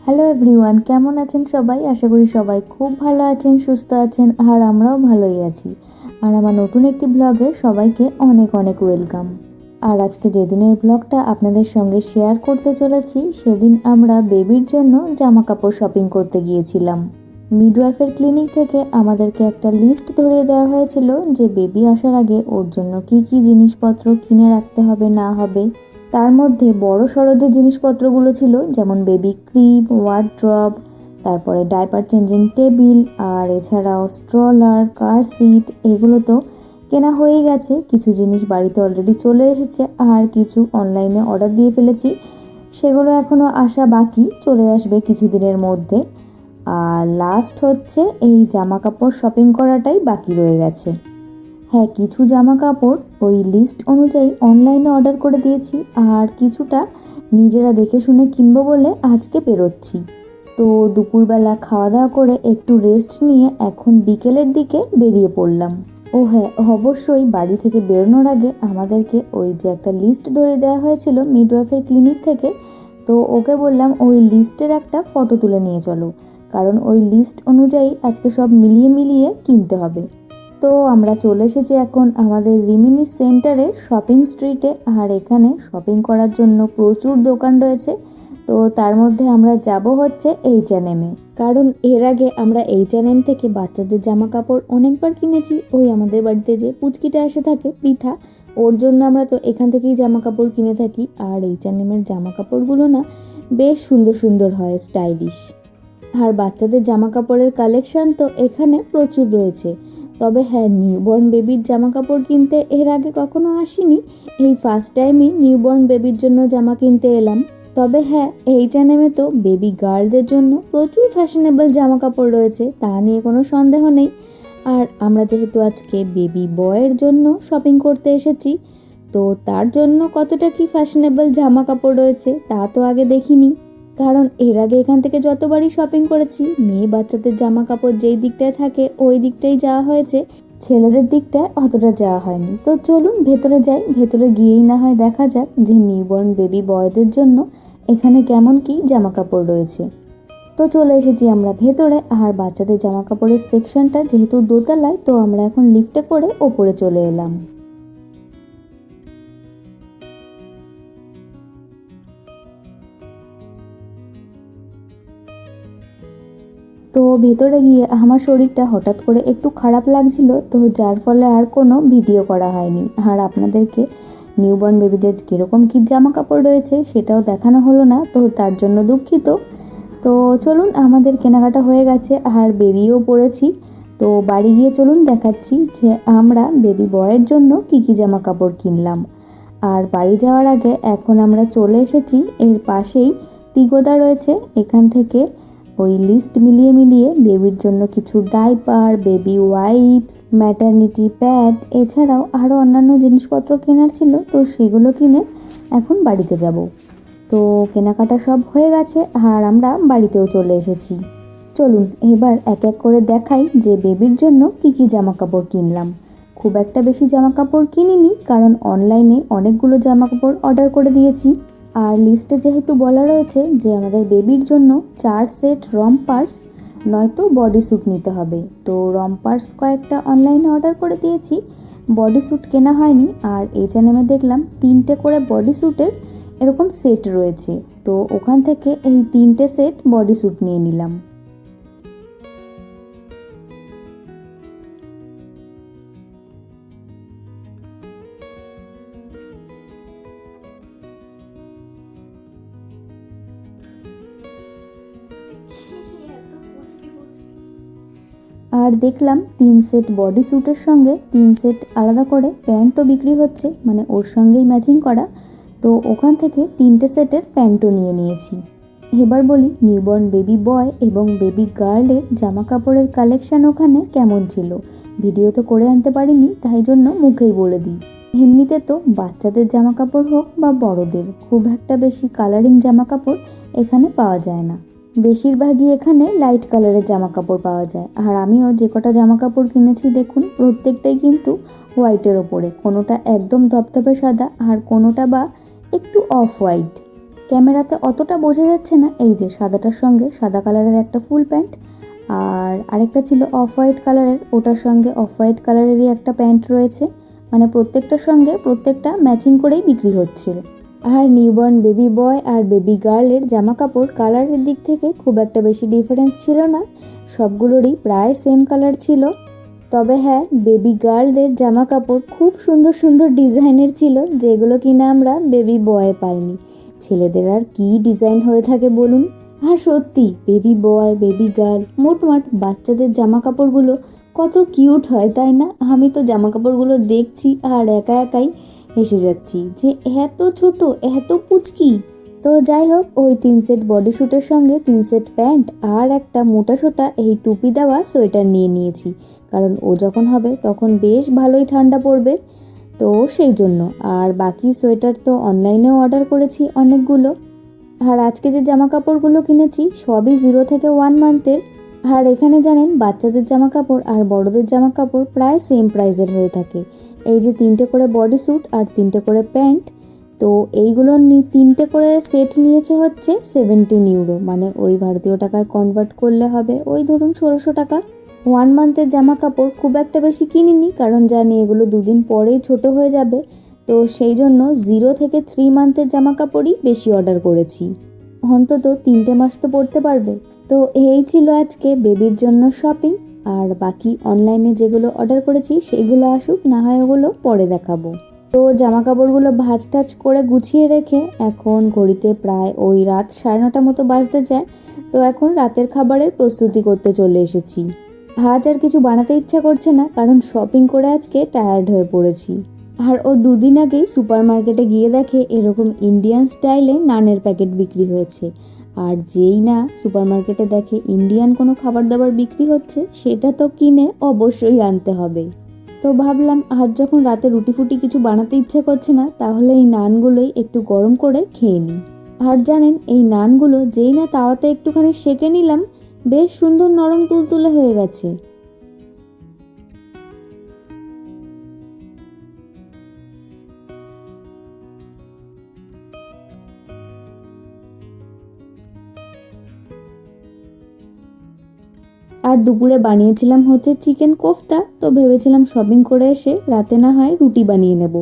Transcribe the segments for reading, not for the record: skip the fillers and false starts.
Hello everyone, কেমন আছেন সবাই? আশা করি সবাই খুব ভালো আছেন, সুস্থ আছেন, আর আমরাও ভালোই আছি। আর আমার নতুন একটি ব্লগে সবাইকে অনেক অনেক ওয়েলকাম। আর আজকে যেদিনের ব্লগটা আপনাদের সঙ্গে শেয়ার করতে চলেছি, সেদিন আমরা বেবির জন্য জামা কাপড় শপিং করতে গিয়েছিলাম। মিডওয়াইফের ক্লিনিক থেকে আমাদেরকে একটা লিস্ট ধরিয়ে দেওয়া হয়েছিল যে বেবি আসার আগে ওর জন্য কি কি জিনিসপত্র কিনে রাখতে হবে না হবে। তার মধ্যে বড় সড়ো যে জিনিসপত্রগুলো ছিল, যেমন বেবি ক্রিম, ওয়ার্ড্রব, তারপরে ডাইপার চেঞ্জিং টেবিল, আর এছাড়াও স্ট্রলার, কার সিট, এগুলো তো কেনা হয়েই গেছে। কিছু জিনিস বাড়িতে অলরেডি চলে এসেছে, আর কিছু অনলাইনে অর্ডার দিয়ে ফেলেছি, সেগুলো এখনও আসা বাকি, চলে আসবে কিছুদিনের মধ্যে। আর লাস্ট হচ্ছে এই জামা কাপড় শপিং করাটাই বাকি রয়ে গেছে। হ্যাঁ, কিছু জামা কাপড় ওই লিস্ট অনুযায়ী অনলাইনে অর্ডার করে দিয়েছি, আর কিছুটা নিজেরা দেখে শুনে কিনবো বলে আজকে বেরোচ্ছি। তো দুপুরবেলা খাওয়া দাওয়া করে একটু রেস্ট নিয়ে এখন বিকেলের দিকে বেরিয়ে পড়লাম। ও হ্যাঁ, অবশ্যই বাড়ি থেকে বেরোনোর আগে আমাদেরকে ওই যে একটা লিস্ট ধরে দেওয়া হয়েছিল মিডওয়াইফের ক্লিনিক থেকে, তো ওকে বললাম ওই লিস্টের একটা ফটো তুলে নিয়ে চলো, কারণ ওই লিস্ট অনুযায়ী আজকে সব মিলিয়ে মিলিয়ে কিনতে হবে। তো আমরা চলে এসেছি এখন আমাদের রিমিনি সেন্টারের শপিং স্ট্রিটে, আর এখানে শপিং করার জন্য প্রচুর দোকান রয়েছে। তো তার মধ্যে আমরা যাব হচ্ছে H&M-এ, কারণ এর আগে আমরা H&M থেকে বাচ্চাদের জামা কাপড় অনেকবার কিনেছি। ওই আমাদের বাড়িতে যে পুচকিটা এসে থাকে পৃথা, ওর জন্য আমরা তো এখান থেকেই জামা কাপড় কিনে থাকি। আর H&M-এর জামা কাপড়গুলো না বেশ সুন্দর সুন্দর হয়, স্টাইলিশ। আর বাচ্চাদের জামা কাপড়ের কালেকশন তো এখানে প্রচুর রয়েছে। তবে হ্যাঁ, নিউবর্ন বেবির জামা কাপড় কিনতে এর আগে কখনো আসিনি, এই ফার্স্ট টাইমই নিউবর্ন বেবির জন্য জামা কিনতে এলাম। তবে হ্যাঁ, H&M-এ তো বেবি গার্লদের জন্য প্রচুর ফ্যাশনেবল জামা কাপড় রয়েছে, তা নিয়ে কোনো সন্দেহ নেই। আর আমরা যেহেতু আজকে বেবি বয়ের জন্য শপিং করতে এসেছি, তো তার জন্য কতটা কি ফ্যাশনেবল জামা কাপড় রয়েছে তা তো আগে দেখিনি, কারণ এর আগে এখান থেকে যতবারই শপিং করেছি মেয়ে বাচ্চাদের জামা কাপড় যেই দিকটায় থাকে ওই দিকটাই যাওয়া হয়েছে, ছেলেদের দিকটায় অতটা যাওয়া হয়নি। তো চলুন ভেতরে যাই, ভেতরে গিয়েই না হয় দেখা যাক যে নিউবর্ন বেবি বয়দের জন্য এখানে কেমন কি জামা কাপড় রয়েছে। তো চলে এসেছি আমরা ভেতরে, আর বাচ্চাদের জামা কাপড়ের সেকশনটা যেহেতু দোতলায়, তো আমরা এখন লিফটে করে ওপরে চলে এলাম। তো ভেতরে গিয়ে আমার শরীরটা হঠাৎ করে একটু খারাপ লাগছিল, তো যার ফলে আর কোনো ভিডিও করা হয়নি, আর আপনাদেরকে নিউবর্ন বেবিদের কীরকম কী জামা কাপড় রয়েছে সেটাও দেখানো হলো না, তো তার জন্য দুঃখিত। তো চলুন, আমাদের কেনাকাটা হয়ে গেছে আর বেরিয়েও পড়েছি। তো বাড়ি গিয়ে চলুন দেখাচ্ছি যে আমরা বেবি বয়ের জন্য কী কী জামা কাপড় কিনলাম। আর বাড়ি যাওয়ার আগে এখন আমরা চলে এসেছি এর পাশেই তিগোদা রয়েছে, এখান থেকে ওই লিস্ট মিলিয়ে মিলিয়ে বেবির জন্য কিছু diaper, baby wipes, maternity pad, এছাড়াও আরও অন্যান্য জিনিসপত্র কেনার ছিল, তো সেগুলো কিনে এখন বাড়িতে যাব। তো কেনাকাটা সব হয়ে গেছে আর আমরা বাড়িতেও চলে এসেছি। চলুন এবার এক এক করে দেখাই যে বেবির জন্য কি কি জামা কাপড় কিনলাম। খুব একটা বেশি জামা কাপড় কিনিনি, কারণ অনলাইনে অনেকগুলো জামা কাপড় অর্ডার করে দিয়েছি। আর লিস্টে যেহেতু বলা রয়েছে যে আমাদের বেবির জন্য 4 সেট রম্পার্স নয়তো বডি স্যুট নিতে হবে, তো রম্পার্স কয়েকটা অনলাইনে অর্ডার করে দিয়েছি, বডি স্যুট কেনা হয়নি। আর H&M-এ দেখলাম 3টে করে বডি স্যুটের এরকম সেট রয়েছে, তো ওখান থেকে এই 3টে সেট বডি স্যুট নিয়ে নিলাম। আর দেখলাম 3 সেট বডি স্যুটের সঙ্গে 3 সেট আলাদা করে প্যান্টও বিক্রি হচ্ছে, মানে ওর সঙ্গেই ম্যাচিং করা, তো ওখান থেকে 3টে সেটের প্যান্টও নিয়ে নিয়েছি। এবার বলি নিউবর্ন বেবি বয় এবং বেবি গার্লের জামা কাপড়ের কালেকশান ওখানে কেমন ছিল। ভিডিও তো করে আনতে পারিনি, তাই জন্য মুখেই বলে দিই। এমনিতে তো বাচ্চাদের জামা কাপড় হোক বা বড়দের, খুব একটা বেশি কালারিং জামা কাপড় এখানে পাওয়া যায় না, বেশিরভাগই এখানে লাইট কালারের জামা কাপড় পাওয়া যায়। আর আমিও যে কটা জামা কাপড় কিনেছি দেখুন, প্রত্যেকটাই কিন্তু হোয়াইটের ওপরে, কোনোটা একদম ধপধপে সাদা আর কোনোটা বা একটু অফ হোয়াইট। ক্যামেরাতে অতটা বোঝা যাচ্ছে না, এই যে সাদাটার সঙ্গে সাদা কালারের একটা ফুল প্যান্ট, আর আরেকটা ছিল অফ হোয়াইট কালারের, ওটার সঙ্গে অফ হোয়াইট কালারেরই একটা প্যান্ট রয়েছে। মানে প্রত্যেকটার সঙ্গে প্রত্যেকটা ম্যাচিং করেই বিক্রি হচ্ছিল। আর নিউবর্ন বেবি বয় আর বেবি গার্লের জামা কাপড় কালারের দিক থেকে খুব একটা বেশি ডিফারেন্স ছিল না, সবগুলোরই প্রায় সেম কালার ছিল। তবে হ্যাঁ, বেবি গার্লদের জামা কাপড় খুব সুন্দর সুন্দর ডিজাইনের ছিল, যেগুলো কিনা আমরা বেবি বয়ে পাইনি। ছেলেদের আর কি ডিজাইন হয়ে থাকে বলুন। আর সত্যি বেবি বয় বেবি গার্ল মোটমাট বাচ্চাদের জামা কাপড়গুলো কত কিউট হয়, তাই না? আমি তো জামা কাপড়গুলো দেখছি আর একা একাই হেসে যাচ্ছি যে এত ছোট, এত পুচকি। তো যাই হোক, ওই 3 সেট বডি স্যুটের সঙ্গে 3 সেট প্যান্ট আর একটা মোটা সোটা এই টুপি দেওয়া সোয়েটার নিয়ে নিয়েছি, কারণ ও যখন হবে তখন বেশ ভালোই ঠান্ডা পড়বে, তো সেই জন্য। আর বাকি সোয়েটার তো অনলাইনেও অর্ডার করেছি অনেকগুলো। আর আজকে যে জামা কাপড়গুলো কিনেছি সবই 0 থেকে 1 মান্থের। আর এখানে জানেন, বাচ্চাদের জামা কাপড় আর বড়দের জামা কাপড় প্রায় সেম প্রাইসের হয়ে থাকে। এই যে 3টে করে বডি স্যুট আর 3টে করে প্যান্ট, তো এইগুলো 3টে করে সেট নিয়েছে হচ্ছে 17 ইউরো, মানে ওই ভারতীয় টাকায় কনভার্ট করলে হবে ওই ধরুন 1600 টাকা। 1 মান্থের জামা কাপড় খুব একটা বেশি কিনিনি, কারণ জানি এগুলো 2 দিন পরেই ছোট হয়ে যাবে, তো সেই জন্য 0 থেকে 3 মান্থের জামা কাপড়ই বেশি অর্ডার করেছি, অন্তত 3টে মাস তো পরতে পারবে। তো এই ছিল আজকে বেবির জন্য শপিং। আর বাকি অনলাইনে যেগুলো অর্ডার করেছি সেগুলো আসুক, না হয় ওগুলো পরে দেখাবো। তো জামা কাপড়গুলো ভাঁজ টাজ করে গুছিয়ে রেখে এখন ঘড়িতে প্রায় ওই রাত 9:30 মতো বাজতে যায়। তো এখন রাতের খাবারের প্রস্তুতি করতে চলে এসেছি। আজ আর কিছু বানাতে ইচ্ছা করছে না, কারণ শপিং করে আজকে টায়ার্ড হয়ে পড়েছি। আর ও 2 দিন আগেই সুপার মার্কেটে গিয়ে দেখে এরকম ইন্ডিয়ান স্টাইলে নানের প্যাকেট বিক্রি হয়েছে। আর যেই না সুপার মার্কেটে দেখে ইন্ডিয়ান কোনো খাবার দাবার বিক্রি হচ্ছে, সেটা তো কিনে অবশ্যই আনতে হবে। তো ভাবলাম আজ যখন রাতে রুটি ফুটি কিছু বানাতে ইচ্ছে করছে না, তাহলে এই নানগুলোই একটু গরম করে খেয়ে নিই। আর জানেন, এই নানগুলো যেই না তাওয়াতে একটুখানি সেঁকে নিলাম, বেশ সুন্দর নরম তুলতুলে হয়ে গেছে। আর দুপুরে বানিয়েছিলাম হচ্ছে চিকেন কোফতা, তো ভেবেছিলাম শপিং করে এসে রাতে না হয় রুটি বানিয়ে নেব,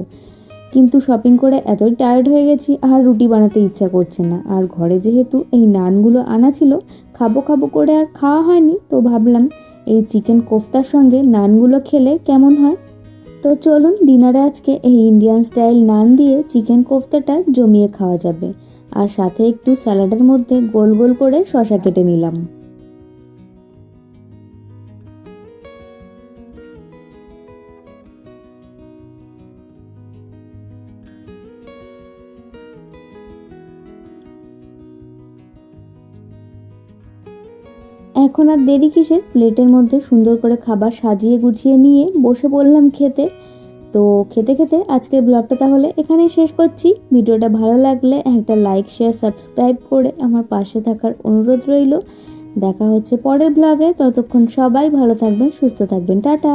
কিন্তু শপিং করে এতই টায়ার্ড হয়ে গেছি আর রুটি বানাতে ইচ্ছা করছে না। আর ঘরে যেহেতু এই নানগুলো আনা ছিল, খাবো খাবো করে আর খাওয়া হয়নি, তো ভাবলাম এই চিকেন কোফতার সঙ্গে নানগুলো খেলে কেমন হয়। তো চলুন, ডিনারে আজকে এই ইন্ডিয়ান স্টাইল নান দিয়ে চিকেন কোফতাটা জমিয়ে খাওয়া যাবে। আর সাথে একটু স্যালাডের মধ্যে গোল গোল করে শসা কেটে নিলাম। এখন আর দেরি কিসের, প্লেটের মধ্যে সুন্দর করে খাবার সাজিয়ে গুছিয়ে নিয়ে বসে পড়লাম খেতে। তো খেতে খেতে আজকের ব্লগটা তাহলে এখানেই শেষ করছি। ভিডিওটা ভালো লাগলে একটা লাইক শেয়ার সাবস্ক্রাইব করে আমার পাশে থাকার অনুরোধ রইল। দেখা হচ্ছে পরের ব্লগে, ততক্ষণ সবাই ভালো থাকবেন, সুস্থ থাকবেন, টাটা।